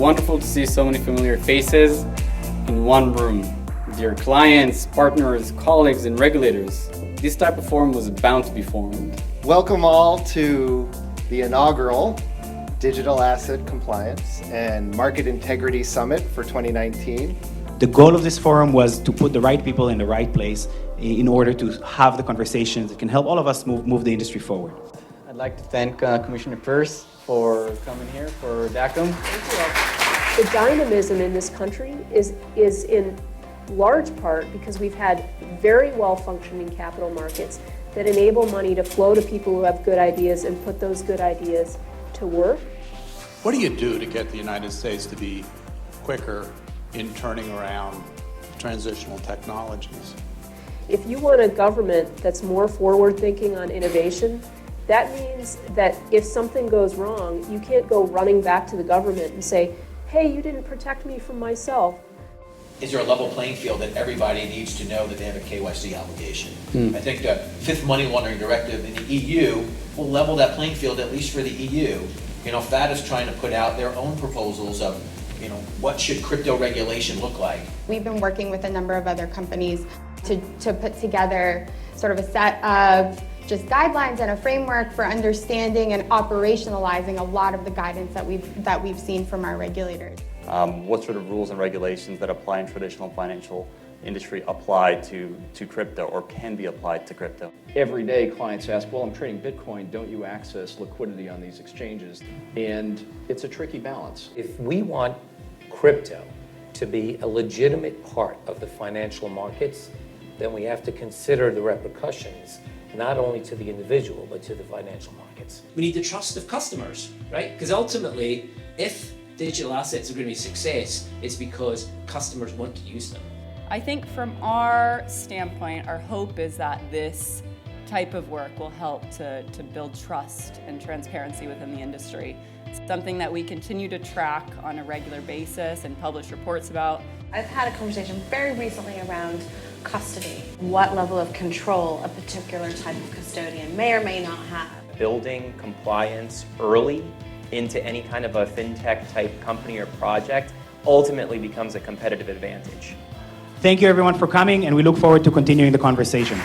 wonderful to see so many familiar faces in one room. Dear clients, partners, colleagues, and regulators, this type of forum was bound to be formed. Welcome all to the inaugural Digital Asset Compliance and Market Integrity Summit for 2019. The goal of this forum was to put the right people in the right place in order to have the conversations that can help all of us move the industry forward. I'd like to thank Commissioner Peirce for coming here for DACOM. Thank you. The dynamism in this country is in large part because we've had very well-functioning capital markets that enable money to flow to people who have good ideas and put those good ideas to work. What do you do to get the United States to be quicker in turning around transitional technologies? If you want a government that's more forward-thinking on innovation, that means that if something goes wrong, you can't go running back to the government and say, hey, you didn't protect me from myself. Is there a level playing field that everybody needs to know that they have a KYC obligation? I think the fifth money laundering directive in the EU will level that playing field, at least for the EU. FAT is trying to put out their own proposals of, what should crypto regulation look like? We've been working with a number of other companies to put together sort of a set of just guidelines and a framework for understanding and operationalizing a lot of the guidance that we've seen from our regulators. What sort of rules and regulations that apply in traditional financial industry apply to crypto or can be applied to crypto? Every day clients ask, well, I'm trading Bitcoin, don't you access liquidity on these exchanges? And it's a tricky balance. If we want crypto to be a legitimate part of the financial markets, then we have to consider the repercussions, not only to the individual, but to the financial markets. We need the trust of customers, right? Because ultimately, if digital assets are going to be a success, it's because customers want to use them. I think from our standpoint, our hope is that this type of work will help to build trust and transparency within the industry. It's something that we continue to track on a regular basis and publish reports about. I've had a conversation very recently around custody. What level of control a particular type of custodian may or may not have. Building compliance early into any kind of a fintech type company or project ultimately becomes a competitive advantage. Thank you everyone for coming, and we look forward to continuing the conversation.